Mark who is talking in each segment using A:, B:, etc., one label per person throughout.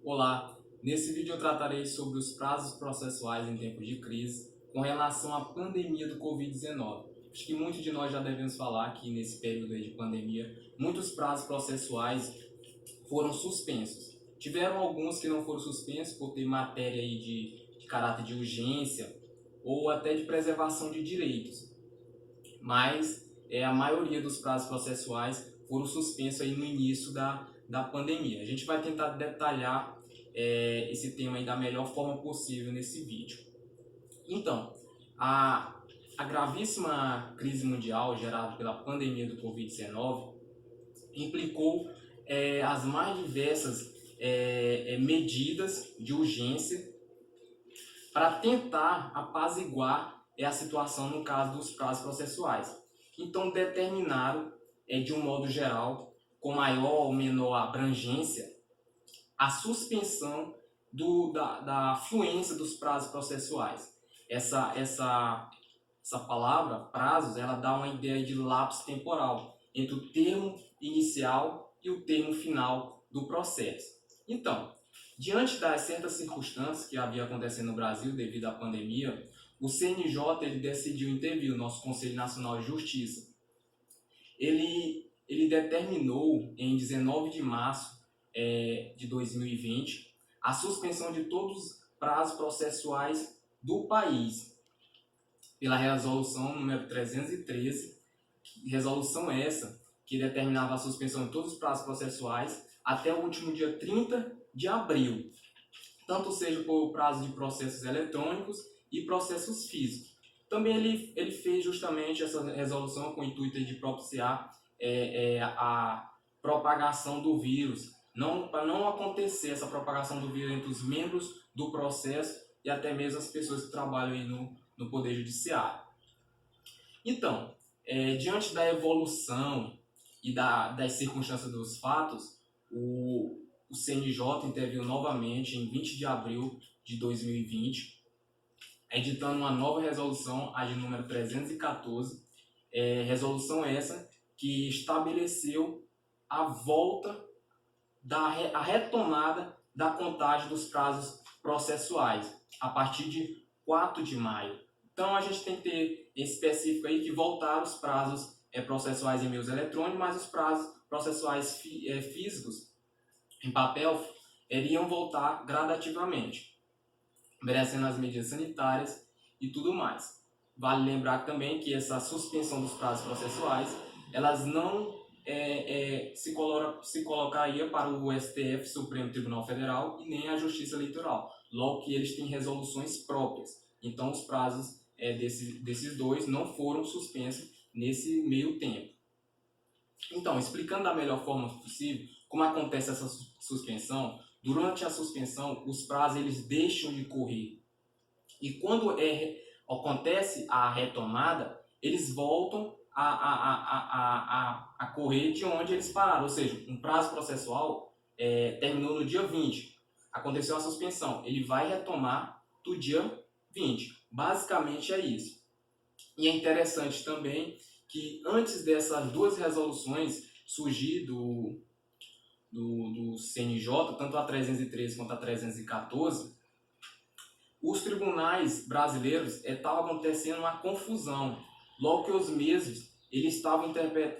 A: Olá, nesse vídeo eu tratarei sobre os prazos processuais em tempos de crise com relação à pandemia do Covid-19. Acho que muitos de nós já devemos falar que nesse período aí de pandemia, muitos prazos processuais foram suspensos. Tiveram alguns que não foram suspensos por ter matéria aí de caráter de urgência ou até de preservação de direitos, mas a maioria dos prazos processuais foram suspensos aí no início da pandemia. A gente vai tentar detalhar esse tema aí da melhor forma possível nesse vídeo. Então, a gravíssima crise mundial gerada pela pandemia do Covid-19 implicou as mais diversas medidas de urgência para tentar apaziguar a situação no caso dos prazos processuais. Então, determinaram, de um modo geral, com maior ou menor abrangência, a suspensão da fluência dos prazos processuais. Essa palavra, prazos, ela dá uma ideia de lapso temporal entre o termo inicial e o termo final do processo. Então, diante das certas circunstâncias que havia acontecendo no Brasil devido à pandemia, o CNJ ele decidiu intervir, o nosso Conselho Nacional de Justiça. Ele determinou em 19 de março de 2020 a suspensão de todos os prazos processuais do país pela resolução número 313, resolução essa que determinava a suspensão de todos os prazos processuais até o último dia 30 de abril, tanto seja por prazo de processos eletrônicos e processos físicos. Também ele fez justamente essa resolução com o intuito de propiciar a propagação do vírus, para não acontecer essa propagação do vírus entre os membros do processo e até mesmo as pessoas que trabalham aí no Poder Judiciário. Então, diante da evolução e das circunstâncias dos fatos, o CNJ interviu novamente em 20 de abril de 2020, editando uma nova resolução, a de número 314, resolução essa que estabeleceu a volta a retomada da contagem dos prazos processuais a partir de 4 de maio. Então a gente tem que ter específico aí que voltar os prazos processuais em meios eletrônicos, mas os prazos processuais físicos em papel iriam voltar gradativamente, obedecendo as medidas sanitárias e tudo mais. Vale lembrar também que essa suspensão dos prazos processuais, elas não se colocaria para o STF, Supremo Tribunal Federal, e nem a Justiça Eleitoral, logo que eles têm resoluções próprias. Então os prazos desses dois não foram suspensos nesse meio tempo. Então, explicando da melhor forma possível como acontece essa suspensão, durante a suspensão os prazos eles deixam de correr. E quando acontece a retomada, eles voltam a correr de onde eles pararam. Ou seja, um prazo processual terminou no dia 20, aconteceu a suspensão, ele vai retomar do dia 20. Basicamente é isso. E é interessante também que antes dessas duas resoluções surgir do CNJ, tanto a 313 quanto a 314, os tribunais brasileiros estavam acontecendo uma confusão, logo que os mesmos eles estavam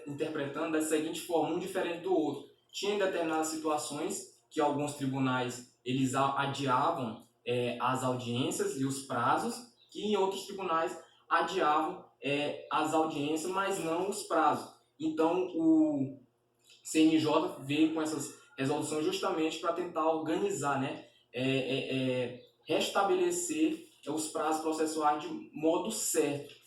A: interpretando da seguinte forma, um diferente do outro. Tinha determinadas situações que alguns tribunais eles adiavam as audiências e os prazos, que em outros tribunais adiavam as audiências, mas não os prazos. Então o CNJ veio com essas resoluções justamente para tentar organizar, restabelecer os prazos processuais de modo certo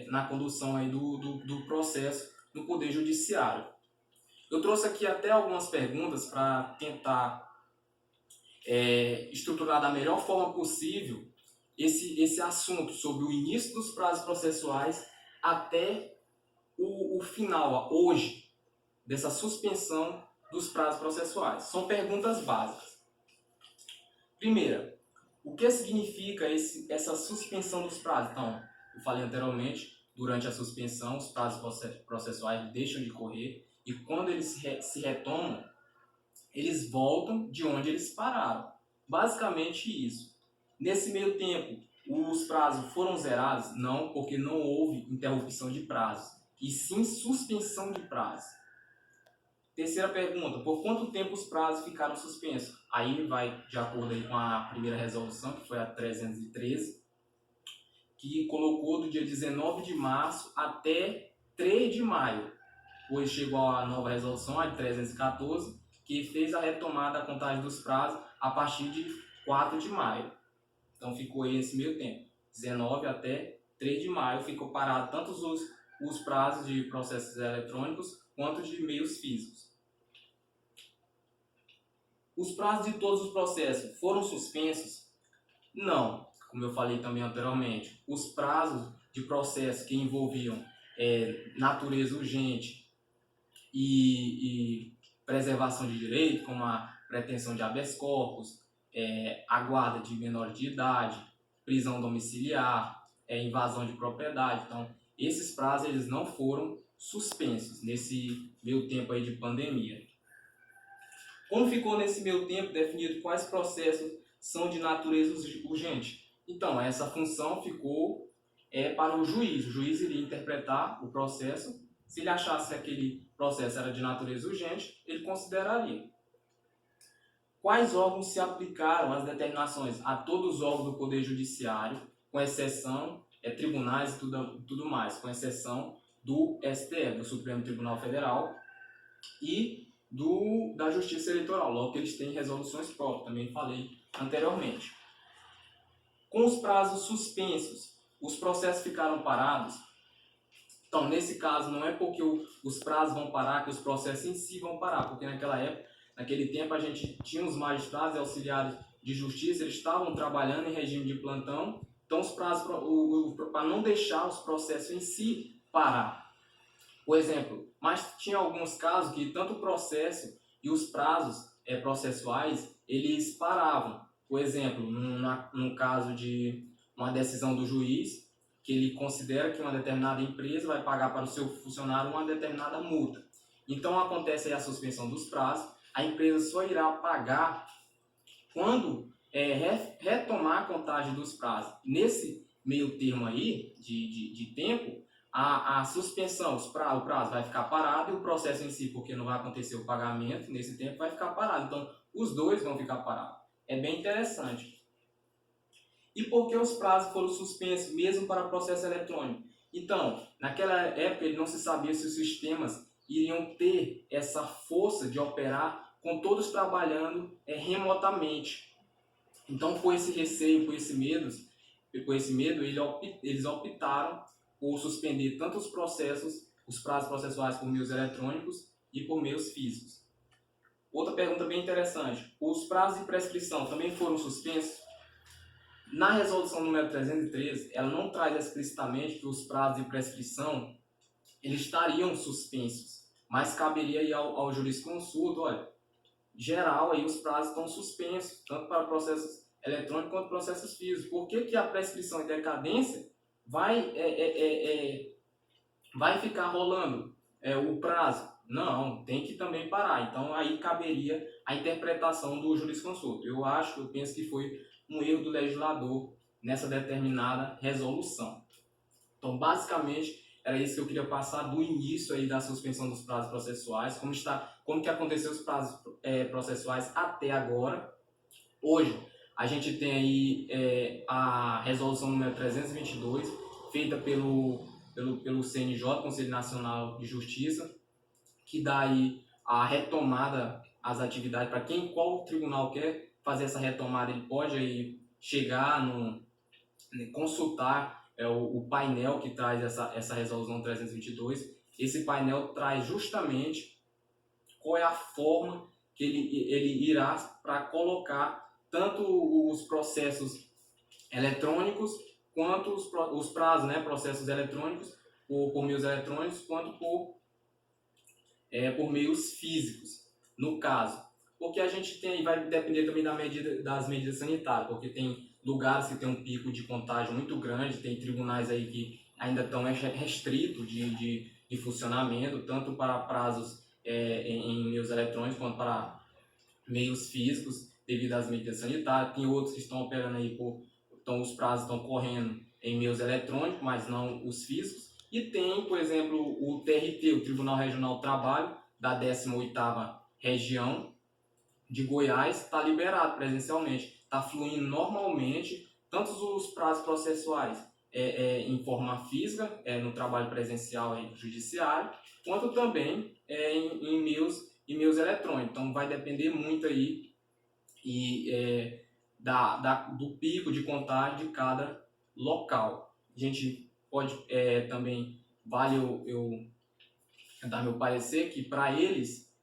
A: na condução aí do processo no Poder Judiciário. Eu trouxe aqui até algumas perguntas para tentar estruturar da melhor forma possível esse assunto sobre o início dos prazos processuais até o final, hoje, dessa suspensão dos prazos processuais. São perguntas básicas. Primeira, o que significa essa suspensão dos prazos? Então, eu falei anteriormente, durante a suspensão, os prazos processuais deixam de correr e quando eles se retomam, eles voltam de onde eles pararam. Basicamente isso. Nesse meio tempo, os prazos foram zerados? Não, porque não houve interrupção de prazo, e sim suspensão de prazo. Terceira pergunta, por quanto tempo os prazos ficaram suspensos? Aí vai de acordo aí com a primeira resolução, que foi a 313, que colocou do dia 19 de março até 3 de maio. Depois chegou a nova resolução, a de 314, que fez a retomada da contagem dos prazos a partir de 4 de maio. Então ficou aí esse meio tempo, 19 até 3 de maio, ficou parado tanto os prazos de processos eletrônicos quanto de meios físicos. Os prazos de todos os processos foram suspensos? Não, como eu falei também anteriormente. Os prazos de processo que envolviam natureza urgente e preservação de direito, como a pretensão de habeas corpus, a guarda de menores de idade, prisão domiciliar, invasão de propriedade. Então, esses prazos eles não foram suspensos nesse meio tempo aí de pandemia. Como ficou nesse meio tempo definido quais processos são de natureza urgente? Então, essa função ficou para o juiz. O juiz iria interpretar o processo. Se ele achasse que aquele processo era de natureza urgente, ele consideraria. Quais órgãos se aplicaram às determinações? A todos os órgãos do Poder Judiciário, com exceção, tribunais e tudo mais, com exceção do STF, do Supremo Tribunal Federal, e da Justiça Eleitoral, logo que eles têm resoluções próprias, também falei anteriormente. Com os prazos suspensos, os processos ficaram parados? Então, nesse caso, não é porque os prazos vão parar que os processos em si vão parar, porque naquela época, naquele tempo, a gente tinha os magistrados e auxiliares de justiça, eles estavam trabalhando em regime de plantão, então os prazos, para não deixar os processos em si parar. Por exemplo, mas tinha alguns casos que tanto o processo e os prazos processuais, eles paravam. Por exemplo, num caso de uma decisão do juiz, que ele considera que uma determinada empresa vai pagar para o seu funcionário uma determinada multa. Então acontece aí a suspensão dos prazos, a empresa só irá pagar quando retomar a contagem dos prazos. Nesse meio termo aí de tempo, a suspensão, o prazo vai ficar parado e o processo em si, porque não vai acontecer o pagamento nesse tempo, vai ficar parado. Então, os dois vão ficar parados. É bem interessante. E por que os prazos foram suspensos, mesmo para processo eletrônico? Então, naquela época, ele não se sabia se os sistemas iriam ter essa força de operar com todos trabalhando remotamente. Então, com esse receio, com esse medo, eles optaram por suspender tanto os prazos processuais por meios eletrônicos e por meios físicos. Outra pergunta bem interessante, os prazos de prescrição também foram suspensos? Na resolução número 313, ela não traz explicitamente que os prazos de prescrição eles estariam suspensos, mas caberia aí ao jurisconsulto, olha, geral aí os prazos estão suspensos, tanto para processos eletrônicos quanto processos físicos. Por que a prescrição e decadência vai ficar rolando o prazo? Não, tem que também parar. Então aí caberia a interpretação do jurisconsulto. Eu penso que foi um erro do legislador nessa determinada resolução. Então basicamente era isso que eu queria passar do início aí da suspensão dos prazos processuais, como que aconteceu os prazos processuais até agora. Hoje a gente tem aí a resolução número 322, feita pelo CNJ, Conselho Nacional de Justiça, que dá aí a retomada às atividades para qual tribunal quer fazer essa retomada, ele pode aí chegar consultar o painel que traz essa resolução 322. Esse painel traz justamente qual é a forma que ele irá para colocar tanto os processos eletrônicos quanto os prazos, né, processos eletrônicos por meios eletrônicos, quanto por meios físicos, no caso. Porque a gente tem, vai depender também das medidas sanitárias, porque tem lugares que tem um pico de contágio muito grande, tem tribunais aí que ainda estão restritos de funcionamento, tanto para prazos em meios eletrônicos quanto para meios físicos devido às medidas sanitárias, tem outros que estão operando aí então os prazos estão correndo em meios eletrônicos, mas não os físicos. E tem, por exemplo, o TRT, o Tribunal Regional do Trabalho, da 18ª Região de Goiás, está liberado presencialmente, está fluindo normalmente, tanto os prazos processuais em forma física, no trabalho presencial aí do judiciário, quanto também em meios eletrônicos. Então vai depender muito aí do pico de contagem de cada local. A gente pode também, vale eu dar meu parecer, que para eles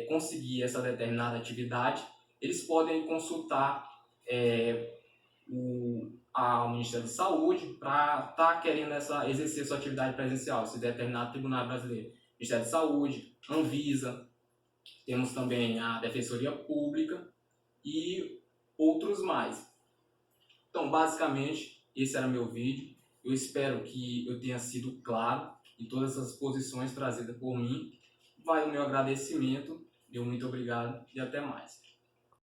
A: conseguir essa determinada atividade, eles podem consultar ao Ministério da Saúde para estar querendo exercer sua atividade presencial, esse determinado tribunal brasileiro. Ministério da Saúde, Anvisa, temos também a Defensoria Pública e outros mais. Então, basicamente, esse era meu vídeo. Eu espero que eu tenha sido claro em todas essas posições trazidas por mim. Vai o meu agradecimento, meu muito obrigado e até mais.